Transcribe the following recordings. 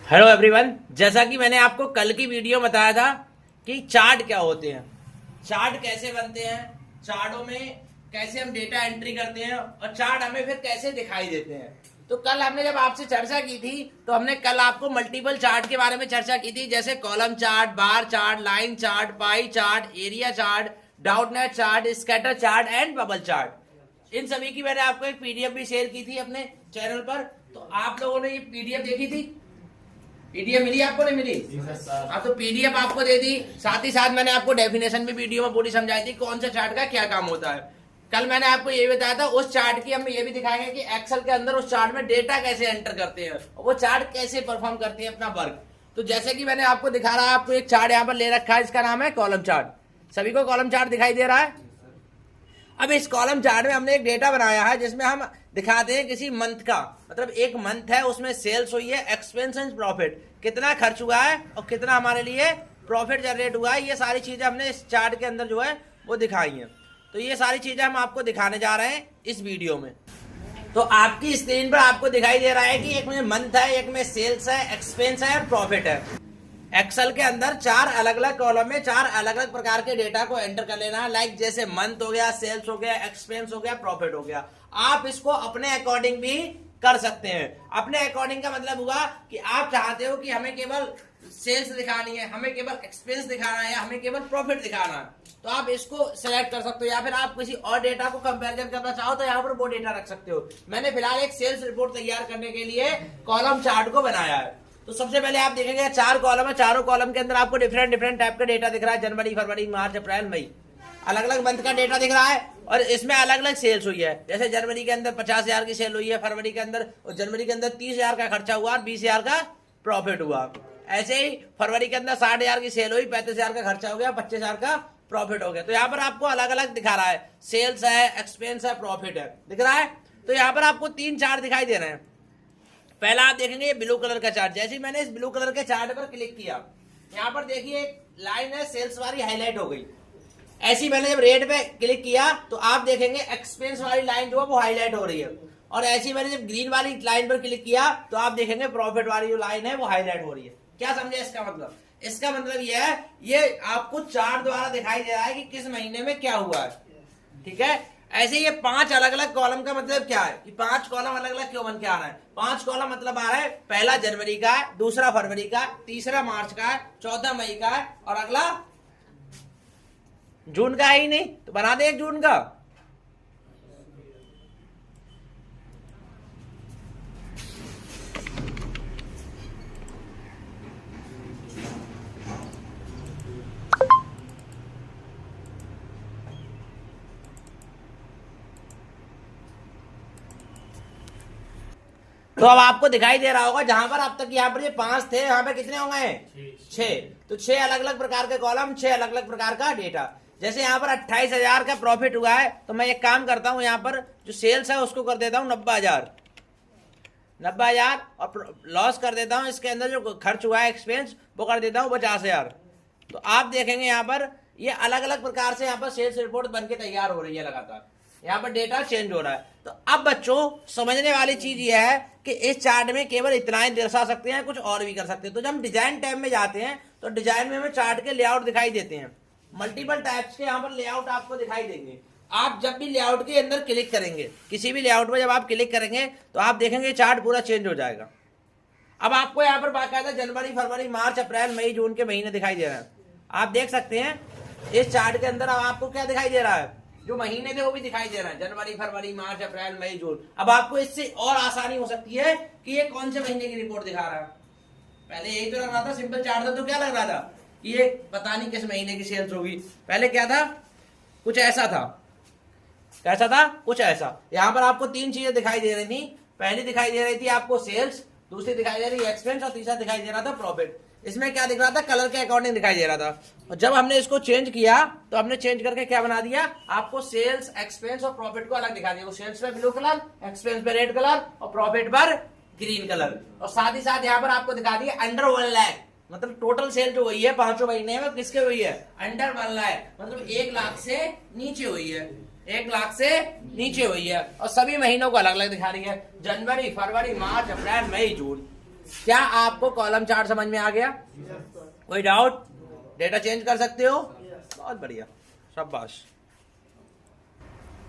Hello everyone, जैसा कि मैंने आपको कल की वीडियो में बताया था कि चार्ट क्या होते हैं, चार्ट कैसे बनते हैं, चार्टों में कैसे हम डेटा एंट्री करते हैं और चार्ट हमें फिर कैसे दिखाई देते हैं। तो कल हमने जब आपसे चर्चा की थी तो हमने कल आपको मल्टीपल चार्ट के बारे में चर्चा की थी, जैसे column chart, bar chart, line chart, pie chart, area chart, doughnut chart, scatter chart and bubble chart. इन सभी की मैंने आपको एक पीडीएफ भी शेयर की थी अपने चैनल पर। तो आप लोगों ने ये पीडीएफ देखी थी? पीडीएफ मिली आपको? नहीं मिली? हाँ, तो पीडीएफ आपको दे दी। साथ ही साथ मैंने आपको डेफिनेशन भी वीडियो में पूरी समझाई थी, कौन सा चार्ट का क्या काम होता है। कल मैंने आपको ये बताया था उस चार्ट की हम ये भी दिखाएंगे कि एक्सेल के अंदर उस चार्ट में डेटा कैसे एंटर करते हैं और वो चार्ट कैसे परफॉर्म करते हैं अपना वर्क। तो जैसे कि मैंने आपको दिखा रहा है, आपको एक चार्ट यहाँ पर ले रखा है, इसका नाम है कॉलम चार्ट। सभी को कॉलम चार्ट दिखाई दे रहा है? अब इस कॉलम चार्ट में हमने एक डेटा बनाया है जिसमें हम दिखाते हैं किसी मंथ का, मतलब एक मंथ है, उसमें सेल्स हुई है, एक्सपेंस एंड प्रॉफिट, कितना खर्च हुआ है और कितना हमारे लिए प्रॉफिट जनरेट हुआ है। ये सारी चीजें हमने इस चार्ट के अंदर जो है वो दिखाई हैं। तो ये सारी चीजें हम आपको दिखाने जा रहे हैं इस वीडियो में। तो आपकी स्क्रीन पर आपको दिखाई दे रहा है कि एक में मंथ है, एक में सेल्स है, एक्सपेंस है और प्रॉफिट है। एक्सेल के अंदर चार अलग अलग कॉलम में चार अलग अलग प्रकार के डेटा को एंटर कर लेना है, लाइक जैसे मंथ हो गया, सेल्स हो गया, एक्सपेंस हो गया, प्रॉफिट हो गया। आप इसको अपने अकॉर्डिंग भी कर सकते हैं। अपने अकॉर्डिंग का मतलब हुआ कि आप चाहते हो कि हमें केवल सेल्स दिखानी है, हमें केवल एक्सपेंस दिखाना है, हमें केवल प्रॉफिट दिखाना है, तो आप इसको सिलेक्ट कर सकते हो। या फिर आप किसी और डेटा को कंपैरिजन करना चाहो तो यहाँ पर वो डेटा रख सकते हो। मैंने फिलहाल एक सेल्स रिपोर्ट तैयार करने के लिए कॉलम चार्ट को बनाया है। तो सबसे पहले आप देखेंगे चार कॉलम है, चारों कॉलम के अंदर आपको डिफरेंट डिफरेंट टाइप का डेटा दिख रहा है। जनवरी, फरवरी, मार्च, अप्रैल, मई, अलग अलग मंथ का डेटा दिख रहा है और इसमें अलग अलग सेल्स हुई है। जैसे जनवरी के अंदर 50,000 की सेल हुई है, फरवरी के अंदर और जनवरी के अंदर 30,000 का खर्चा हुआ और 20,000 का प्रॉफिट हुआ। ऐसे ही फरवरी के अंदर 60,000 की सेल हुई, 35,000 का खर्चा हो गया, 25,000 का प्रॉफिट हो गया। तो यहाँ पर आपको अलग अलग दिखा रहा है, सेल्स है, एक्सपेंस है, प्रॉफिट है, दिख रहा है। तो यहाँ पर आपको तीन चार्ट दिखाई दे रहे हैं। पहला आप देखेंगे ये ब्लू कलर का चार्ट। जैसे ही मैंने इस ब्लू कलर के चार्ट पर क्लिक किया, यहाँ पर देखिए एक लाइन है सेल्स वाली, हाईलाइट हो गई। ऐसी मैंने जब रेड पे क्लिक किया तो आप देखेंगे एक्सपेंस वाली लाइन जो है वो हाईलाइट हो रही है। और ऐसी मैंने जब ग्रीन वाली लाइन पर क्लिक किया तो आप देखेंगे प्रॉफिट वाली जो लाइन है वो हाईलाइट हो रही है। क्या समझे इसका मतलब? इसका मतलब ये है, ये आपको चार्ट द्वारा दिखाई दे रहा है कि किस महीने में क्या हुआ है, ठीक है। ऐसे ये पांच अलग अलग कॉलम का मतलब क्या है कि पांच कॉलम अलग अलग क्यों बन के आ रहा है? पांच कॉलम मतलब आ रहा है, पहला जनवरी का है, दूसरा फरवरी का, तीसरा मार्च का है, चौथा मई का है और अगला जून का है ही नहीं, तो बना दे एक जून का। तो अब आपको दिखाई दे रहा होगा जहां पर अब तक यहाँ पर ये पांच थे, यहाँ पे कितने हो गए? छह। तो छह अलग अलग प्रकार के कॉलम, छह अलग अलग प्रकार का डेटा। जैसे यहाँ पर 28,000 का प्रॉफिट हुआ है तो मैं एक काम करता हूँ, यहाँ पर जो सेल्स है उसको कर देता हूँ 90,000 और लॉस कर देता हूँ, इसके अंदर जो खर्च हुआ है एक्सपेंस वो कर देता हूँ 50,000। तो आप देखेंगे यहाँ पर ये अलग अलग प्रकार से यहाँ पर सेल्स रिपोर्ट बन के तैयार हो रही है, लगातार यहाँ पर डेटा चेंज हो रहा है। तो अब बच्चों समझने वाली चीज ये है कि इस चार्ट में केवल इतना ही दर्शा सकते हैं, कुछ और भी कर सकते हैं। तो जब हम डिजाइन टैब में जाते हैं तो डिजाइन में हमें चार्ट के लेआउट दिखाई देते हैं, मल्टीपल टाइप्स के यहाँ पर लेआउट आपको दिखाई देंगे। आप जब भी लेआउट के अंदर क्लिक करेंगे, किसी भी लेआउट पर जब आप क्लिक करेंगे तो आप देखेंगे चार्ट पूरा चेंज हो जाएगा। अब आपको यहाँ पर बाकायदा जनवरी, फरवरी, मार्च, अप्रैल, मई, जून के महीने दिखाई दे रहे हैं। आप देख सकते हैं इस चार्ट के अंदर अब आपको क्या दिखाई दे रहा है, जो महीने थे वो भी दिखाई दे रहा है, जनवरी, फरवरी, मार्च, अप्रैल, मई, जून। अब आपको इससे और आसानी हो सकती है कि ये कौन से महीने की रिपोर्ट दिखा रहा है। पहले यही तो लग रहा था, सिंपल चार्ट था तो क्या लग रहा था कि ये पता नहीं किस महीने की सेल्स होगी। पहले क्या था, कुछ ऐसा था। कैसा था? कुछ ऐसा। यहाँ पर आपको तीन चीजें दिखाई दे रही थी। पहली दिखाई दे रही थी आपको सेल्स, दूसरी दिखाई दे रही एक्सपेंस और तीसरा दिखाई दे रहा था प्रॉफिट। इसमें क्या दिख रहा था, कलर के अकॉर्डिंग दिखाई दे रहा था। और जब हमने इसको चेंज किया तो हमने चेंज करके क्या बना दिया, आपको सेल्स, एक्सपेंस और प्रॉफिट को अलग दिखा दिया। सेल्स पे ब्लू कलर, एक्सपेंस पे रेड कलर और प्रॉफिट पर ग्रीन कलर। और साथ ही साथ यहाँ पर आपको दिखा दिया अंडर 1 लाख, मतलब टोटल सेल जो हुई है पांचों महीने में किसके हुई है, अंडर 1 लाख, मतलब 1 लाख से नीचे हुई है, 1 लाख से नीचे हुई है। और सभी महीनों को अलग अलग दिखा रही है, जनवरी, फरवरी, मार्च, अप्रैल, मई, जून। क्या आपको कॉलम चार्ट समझ में आ गया? कोई डाउट? डेटा चेंज कर सकते हो? बहुत बढ़िया, शाबाश।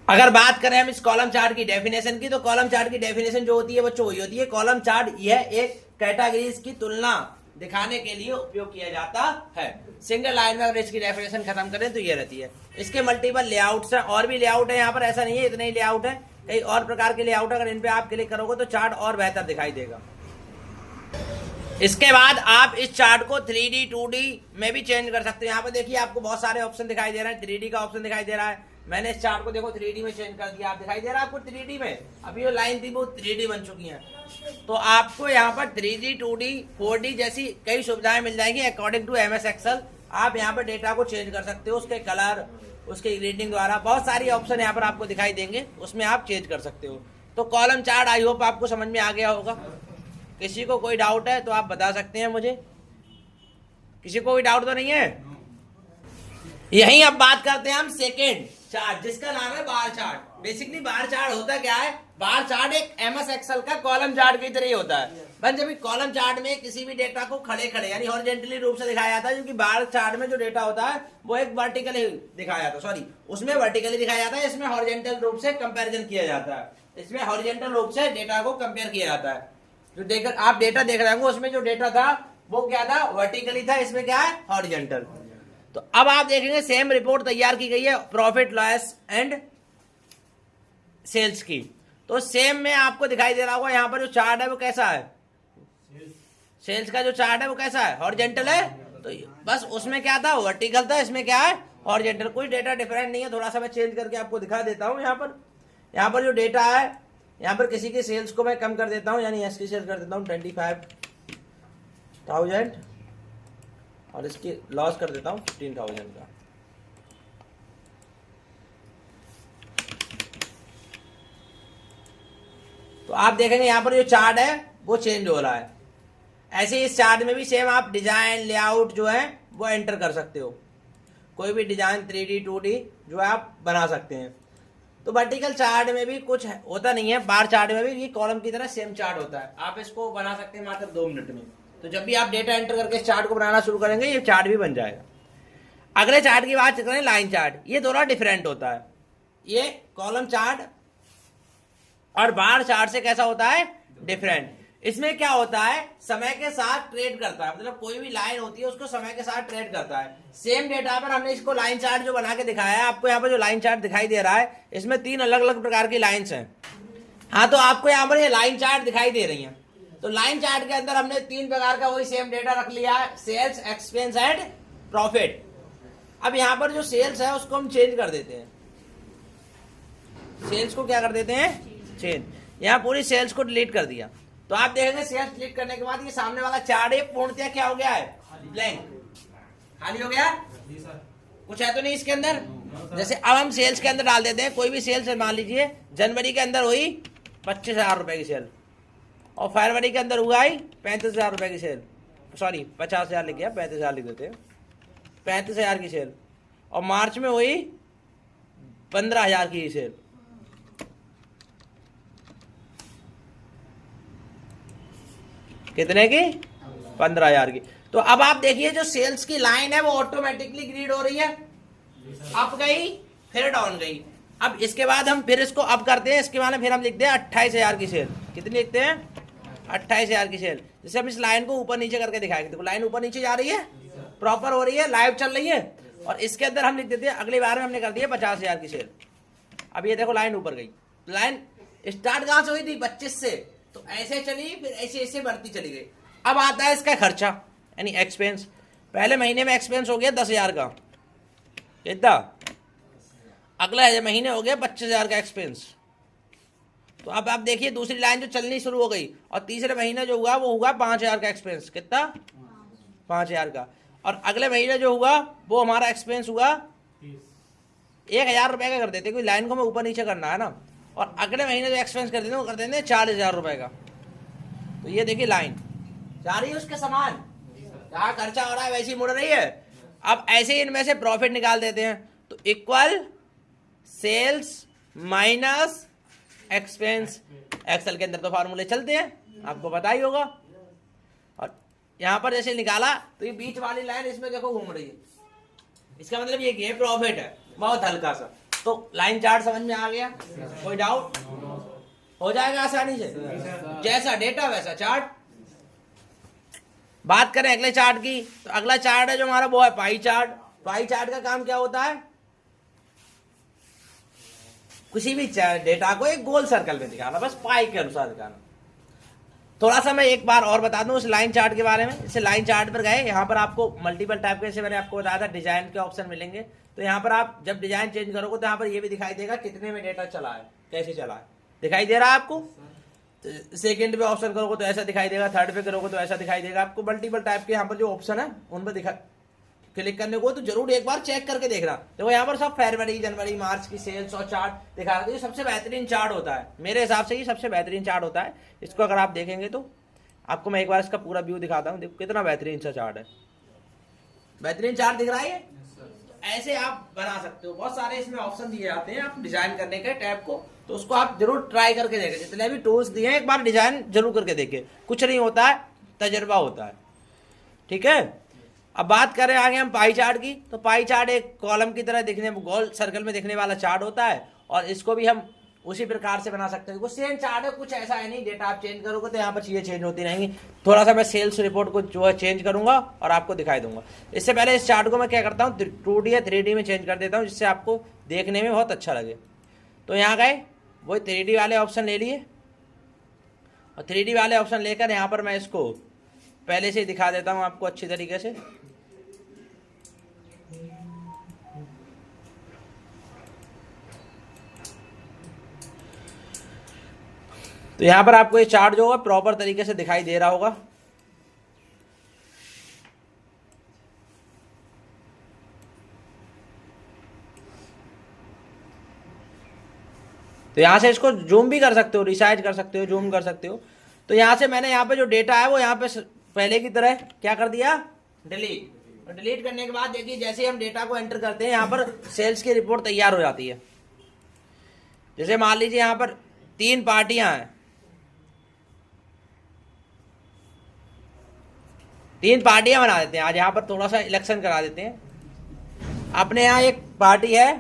अगर बात करें हम इस कॉलम चार्ट की डेफिनेशन की, तो कॉलम चार्ट की डेफिनेशन जो होती है बच्चों वही होती है, कॉलम चार्ट यह एक कैटेगरीज की तुलना दिखाने के लिए उपयोग किया जाता है। सिंगल लाइन में अगर इसकी डेफिनेशन खत्म करें तो ये रहती है। इसके मल्टीपल लेआउट्स हैं, और भी लेआउट है यहाँ पर, ऐसा नहीं है इतने ही लेआउट है, कई और प्रकार के लेआउट। अगर इन पे आप क्लिक करोगे तो चार्ट और बेहतर दिखाई देगा। इसके बाद आप इस चार्ट को 3D 2D में भी चेंज कर सकते हो। यहाँ पे देखिए आपको बहुत सारे ऑप्शन दिखाई दे रहे हैं, 3D का ऑप्शन दिखाई दे रहा है। मैंने इस चार्ट को देखो 3D में चेंज कर दिया, आप दिखाई दे रहा है आपको 3D में। अभी जो लाइन थी वो 3D बन चुकी है। तो आपको यहाँ पर 3D 2D 4D जैसी कई सुविधाएं मिल जाएंगी अकॉर्डिंग टू MS एक्सेल। आप यहाँ पर डेटा को चेंज कर सकते हो, उसके कलर, उसके रीडिंग द्वारा बहुत सारी ऑप्शन यहाँ पर आपको दिखाई देंगे, उसमें आप चेंज कर सकते हो। तो कॉलम चार्ट आई होप आपको समझ में आ गया होगा। किसी को कोई डाउट है तो आप बता सकते हैं मुझे। किसी को कोई डाउट तो नहीं है? यही अब बात करते हैं हम सेकेंड चार्ट, जिसका नाम है bar chart. Basically bar chart होता क्या है? बार चार्ट एक MS एक्सेल का कॉलम चार्ट की तरह ही होता है। बस जब कॉलम चार्ट में किसी भी डेटा को खड़े खड़े यानी हॉरिजॉन्टली रूप से दिखाया जाता है, क्योंकि बार चार्ट में जो डेटा होता है वो एक वर्टिकली दिखाया जाता है, सॉरी उसमें वर्टिकली दिखाया जाता है, इसमें हॉरिजॉन्टल रूप से कंपैरिजन किया जाता है। इसमें हॉरिजॉन्टल रूप से डेटा को कंपेयर किया जाता है। जो देख आप डेटा देख रहे होंगे उसमें जो डेटा था वो क्या था? वर्टिकली था, इसमें क्या है? हॉरिजॉन्टल। तो अब आप देखेंगे सेम रिपोर्ट तैयार की गई है प्रॉफिट लॉस एंड सेल्स की। तो सेम में आपको दिखाई दे रहा होगा यहाँ पर जो चार्ट है वो कैसा है? सेल्स का जो चार्ट है वो कैसा है? हॉरिजॉन्टल है। तो बस उसमें क्या था? वर्टिकल था, इसमें क्या है? हॉरिजॉन्टल। कोई डेटा डिफरेंट नहीं है। थोड़ा सा मैं चेंज करके आपको दिखा देता हूँ। यहाँ पर जो डेटा है, यहाँ पर किसी की सेल्स को मैं कम कर देता हूँ, यानी इसकी सेल्स कर देता हूँ 25,000 और इसकी लॉस कर देता हूँ 15,000 का। तो आप देखेंगे यहाँ पर जो चार्ट है वो चेंज हो रहा है। ऐसे इस चार्ट में भी सेम आप डिजाइन लेआउट जो है वो एंटर कर सकते हो। कोई भी डिजाइन 3D 2D जो है आप बना सकते हैं। तो वर्टिकल चार्ट में भी कुछ होता नहीं है, बार चार्ट में भी ये कॉलम की तरह सेम चार्ट होता है। आप इसको बना सकते हैं मात्र 2 मिनट में। तो जब भी आप डेटा एंटर करके इस चार्ट को बनाना शुरू करेंगे ये चार्ट भी बन जाएगा। अगले चार्ट की बात करें, लाइन चार्ट। ये थोड़ा डिफरेंट होता है। ये कॉलम चार्ट और बार चार्ट से कैसा होता है? डिफरेंट। इसमें क्या होता है? समय के साथ ट्रेड करता है, मतलब कोई भी लाइन होती है उसको समय के साथ ट्रेड करता है। सेम डेटा पर हमने इसको लाइन चार्ट जो बना के दिखाया है, आपको यहाँ पर जो लाइन चार्ट दिखाई दे रहा है इसमें 3 अलग अलग प्रकार की लाइन्स हैं। हाँ, तो आपको यहाँ पर ये लाइन चार्ट दिखाई दे रही है। तो लाइन चार्ट के अंदर हमने 3 प्रकार का वही सेम डेटा रख लिया है, सेल्स, एक्सपेंस एंड प्रॉफिट। अब यहाँ पर जो सेल्स है उसको हम चेंज कर देते हैं। सेल्स को क्या कर देते हैं? चेंज। यहाँ पूरी सेल्स को डिलीट कर दिया। तो आप देखेंगे सेल्स डिलीट करने के बाद ये सामने वाला चार्ट है पूर्णतः क्या हो गया है? ब्लैंक, खाली हो गया। कुछ है तो नहीं इसके अंदर। जैसे अब हम सेल्स के अंदर डाल देते हैं कोई भी सेल्स, मान लीजिए जनवरी के अंदर हुई 25,000 रुपए की सेल, और फरवरी के अंदर हुआ ही 35,000 रुपए की सेल, सॉरी 50,000 लिख गया, 35,000 लिख देते हैं, 35,000 की सेल। और मार्च में हुई 15,000 की सेल। कितने की? 15,000 की। तो अब आप देखिए जो सेल्स की लाइन है वो ऑटोमेटिकली ग्रीड हो रही है, अप गई फिर डाउन गई। अब इसके बाद हम फिर इसको अप करते हैं, इसके बाद फिर हम लिखते हैं 28,000 की सेल। कितनी लिखते हैं? 28,000 की सेल। जैसे हम इस लाइन को ऊपर नीचे करके दिखाएंगे, देखो लाइन ऊपर नीचे जा रही है, प्रॉपर हो रही है, लाइव चल रही है। और इसके अंदर हम लिख देते हैं, अगली बार में हमने कर दिया 50,000 की सेल। अब ये देखो लाइन ऊपर गई। लाइन स्टार्ट कहां से हुई थी? 25 से, तो ऐसे चली फिर ऐसे ऐसे बढ़ती चली गई। अब आता है इसका खर्चा यानी एक्सपेंस। पहले महीने में एक्सपेंस हो गया 10,000 का, कितना? अगला महीने हो गया 25,000 का एक्सपेंस। तो अब आप देखिए दूसरी लाइन जो चलनी शुरू हो गई, और तीसरे महीने जो हुआ वो हुआ 5,000 का एक्सपेंस। कितना? 5,000 का। और अगले महीने जो हुआ वो हमारा एक्सपेंस हुआ 1,000 रुपए का कर देते, क्योंकि लाइन को हमें ऊपर नीचे करना है ना। और अगले महीने जो एक्सपेंस कर देते हैं वो कर देते हैं 40,000 रुपए का। तो ये देखिए लाइन जा रही है उसके समान, जहां खर्चा हो रहा है वैसे ही मुड़ रही है। अब ऐसे ही इनमें से प्रॉफिट निकाल देते हैं, तो equal sales minus expense. Excel के अंदर तो फार्मूले चलते हैं, आपको पता ही होगा। और यहाँ पर जैसे निकाला तो ये बीच वाली लाइन इसमें देखो घूम रही है, इसका मतलब ये कि प्रॉफिट है बहुत हल्का सा। तो लाइन चार्ट समझ में आ गया? कोई डाउट? हो जाएगा आसानी से, जैसा डेटा वैसा चार्ट। बात करें अगले चार्ट की, तो अगला चार्ट है जो हमारा वो है पाई चार्ट। पाई चार्ट का काम क्या होता है? किसी भी डेटा को एक गोल सर्कल में दिखाना, बस पाई के अनुसार दिखाना। थोड़ा सा मैं एक बार और बता दूं इस लाइन चार्ट के बारे में। इसे लाइन चार्ट पर गए, यहाँ पर आपको मल्टीपल टाइप के, जैसे मैंने आपको बताया था डिजाइन के ऑप्शन मिलेंगे। तो यहाँ पर आप जब डिजाइन चेंज करोगे तो यहाँ पर ये भी दिखाई देगा कितने में डेटा चला है, कैसे चला है, दिखाई दे रहा है आपको। तो सेकंड पे ऑप्शन करोगे तो ऐसा दिखाई देगा, थर्ड पे करोगे तो ऐसा दिखाई देगा। आपको मल्टीपल टाइप के यहाँ पर जो ऑप्शन है उन पर क्लिक करने को तो जरूर एक बार चेक करके देखना। देखो यहाँ पर सब फरवरी, जनवरी, मार्च की सेल्स और चार्ट दिखा रहा है। ये सबसे बेहतरीन चार्ट होता है मेरे हिसाब से, ये सबसे बेहतरीन चार्ट होता है। इसको अगर आप देखेंगे तो आपको मैं एक बार इसका पूरा व्यू दिखाता हूँ। देखो कितना बेहतरीन सा चार्ट है, बेहतरीन चार्ट दिख रहा है। ऐसे आप बना सकते हो, बहुत सारे इसमें ऑप्शन दिए जाते हैं आप डिजाइन करने के टैब को, तो उसको आप जरूर ट्राई करके देखें। जितने भी टूल्स दिए हैं एक बार डिजाइन जरूर करके देखें, कुछ नहीं होता है, तजर्बा होता है। ठीक है, अब बात करें आगे हम पाई चार्ट की। तो पाई चार्ट एक कॉलम की तरह दिखने, गोल सर्कल में दिखने वाला चार्ट होता है, और इसको भी हम उसी प्रकार से बना सकते हैं। वो सेम चार्ट है, कुछ ऐसा है नहीं, डेटा आप चेंज करोगे तो यहाँ पर चीजें चेंज होती रहेंगी। थोड़ा सा मैं सेल्स रिपोर्ट को जो है चेंज करूंगा और आपको दिखाई दूंगा। इससे पहले इस चार्ट को मैं क्या करता हूँ 2D या 3D में चेंज कर देता हूँ, जिससे आपको देखने में बहुत अच्छा लगे। तो यहाँ गए, वही 3D वाले ऑप्शन ले लिए, और 3D वाले ऑप्शन लेकर यहाँ पर मैं इसको पहले से ही दिखा देता हूँ आपको अच्छी तरीके से। तो यहां पर आपको ये चार्ट जो है प्रॉपर तरीके से दिखाई दे रहा होगा। तो यहां से इसको जूम भी कर सकते हो, रिसाइज कर सकते हो, जूम कर सकते हो। तो यहां से मैंने यहाँ पे जो डेटा है वो यहाँ पे पहले की तरह क्या कर दिया, डिलीट। और डिलीट करने के बाद देखिए जैसे हम डेटा को एंटर करते हैं यहाँ पर सेल्स की रिपोर्ट तैयार हो जाती है। जैसे मान लीजिए यहाँ पर 3 पार्टियां हैं, 3 पार्टियां बना देते हैं। आज यहाँ पर थोड़ा सा इलेक्शन करा देते हैं। अपने यहाँ एक पार्टी है,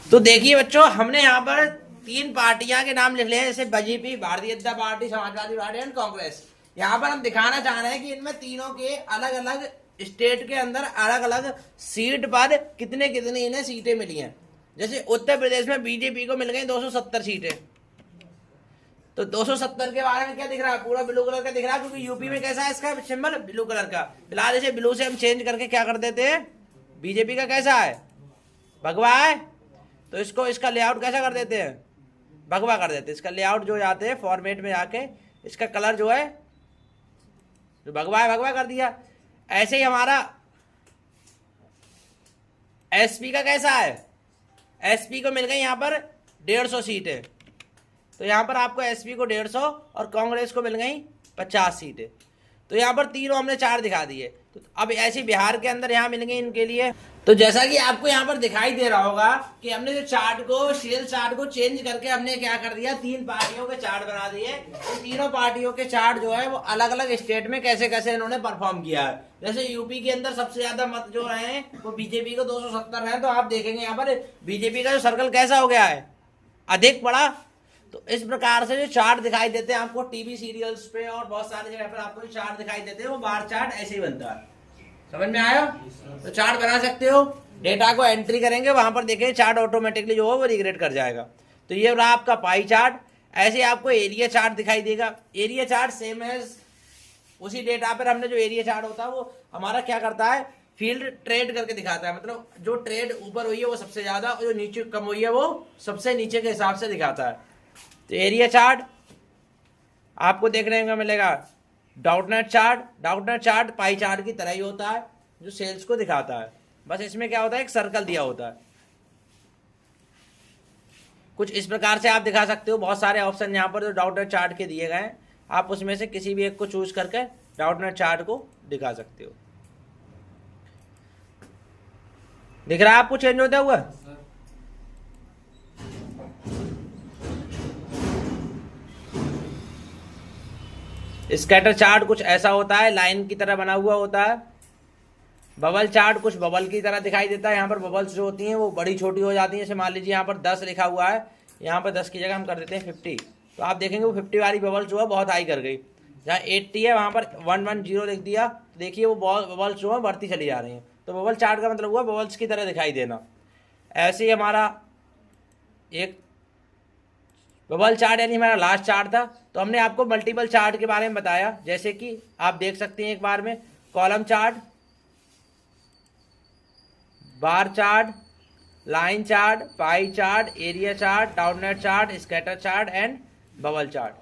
तो देखिए बच्चों हमने यहाँ पर 3 पार्टियां के नाम लिख लिए हैं, जैसे BJP, Bharatiya Janata party, Samajwadi party and Congress. यहाँ पर हम दिखाना चाह रहे हैं कि इनमें तीनों के अलग अलग स्टेट के अंदर अलग अलग सीट पर कितने कितनी इन्हें सीटें मिली हैं। जैसे उत्तर प्रदेश में बीजेपी को मिल गई 270 सीटें। तो 270 के बारे में क्या दिख रहा है, पूरा ब्लू कलर का दिख रहा है, क्योंकि यूपी में कैसा है इसका सिंबल, ब्लू कलर का। फिलहाल इसे ब्लू से हम चेंज करके क्या कर देते हैं, बीजेपी का कैसा है, भगवा है, तो इसको इसका लेआउट कैसा कर देते हैं, भगवा कर देते हैं। इसका लेआउट जो जाते हैं फॉर्मेट में जाके इसका कलर जो है जो भगवा है भगवा कर दिया। ऐसे ही हमारा एसपी का कैसा है, एसपी को मिल गई यहाँ पर 150 सीटें। तो यहाँ पर आपको एसपी को 150 और कांग्रेस को मिल गई 50 सीटें। तो यहाँ पर तीनों हमने 4 दिखा दिए। तो अब ऐसे बिहार के अंदर यहाँ मिल गई इनके लिए। तो जैसा कि आपको यहाँ पर दिखाई दे रहा होगा कि हमने जो चार्ट को, सेल चार्ट को चेंज करके हमने क्या कर दिया, 3 पार्टियों के चार्ट बना दिए। इन तीनों पार्टियों के चार्ट जो है वो अलग अलग स्टेट में कैसे कैसे इन्होंने परफॉर्म किया है। जैसे यूपी के अंदर सबसे ज्यादा मत जो रहे हैं वो बीजेपी को 270 है। तो आप देखेंगे यहाँ पर बीजेपी का जो सर्कल कैसा हो गया है, अधिक पड़ा। तो इस प्रकार से जो चार्ट दिखाई देते हैं आपको टीवी सीरियल्स पे और बहुत सारी जगह पर आपको चार्ट दिखाई देते हैं, वो बार चार्ट ऐसे ही बनता है। समझ में आया? तो चार्ट बना सकते हो, डेटा को एंट्री करेंगे वहां पर देखेंगे चार्ट ऑटोमेटिकली जो है वो रिग्रेड कर जाएगा। तो ये रहा आपका पाई चार्ट। ऐसे आपको एरिया चार्ट दिखाई देगा। एरिया चार्ट सेम एज उसी डेटा पर हमने जो एरिया चार्ट होता है वो हमारा क्या करता है, फील्ड ट्रेड करके दिखाता है। मतलब जो ट्रेड ऊपर हुई है वो सबसे ज्यादा, और जो नीचे कम हुई है वो सबसे नीचे के हिसाब से दिखाता है। तो एरिया चार्ट आपको देखने को मिलेगा। डॉटनेट चार्ट पाई चार्ट की तरह ही होता है जो सेल्स को दिखाता है, बस इसमें क्या होता है, एक सर्कल दिया होता है। कुछ इस प्रकार से आप दिखा सकते हो। बहुत सारे ऑप्शन यहाँ पर जो डॉटनेट चार्ट के दिए गए हैं, आप उसमें से किसी भी एक को चूज करके डॉटनेट चार्ट को दिखा सकते हो। दिख रहा है आपको चेंज होता हुआ? स्कैटर चार्ट कुछ ऐसा होता है, लाइन की तरह बना हुआ होता है। बबल चार्ट कुछ बबल की तरह दिखाई देता है। यहाँ पर बबल्स जो होती हैं वो बड़ी छोटी हो जाती हैं। जैसे मान लीजिए यहाँ पर 10 लिखा हुआ है, यहाँ पर 10 की जगह हम कर देते हैं 50, तो आप देखेंगे वो 50 वाली बबल्स जो है बहुत हाई कर गई। जहाँ 80 है वहाँ पर 110 लिख दिया, तो देखिए वो बबल्स जो है बढ़ती चली जा रही हैं। तो बबल चार्ट का मतलब हुआ बबल्स की तरह दिखाई देना। ऐसे ही हमारा एक बबल चार्ट यानी हमारा लास्ट चार्ट था। तो हमने आपको मल्टीपल चार्ट के बारे में बताया, जैसे कि आप देख सकते हैं एक बार में column chart, bar chart, line chart, pie chart, area chart, downline chart, scatter chart and bubble chart.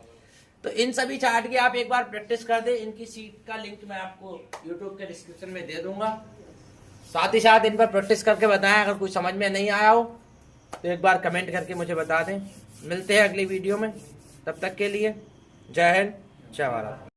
तो इन सभी चार्ट की आप एक बार प्रैक्टिस कर दें। इनकी सीट का लिंक मैं आपको यूट्यूब के डिस्क्रिप्शन में दे दूंगा। साथ ही साथ इन पर प्रैक्टिस करके बताएं। अगर कुछ समझ में नहीं आया हो तो एक बार कमेंट करके मुझे बता दें। मिलते हैं अगली वीडियो में, तब तक के लिए जय हिंद, जय भारत।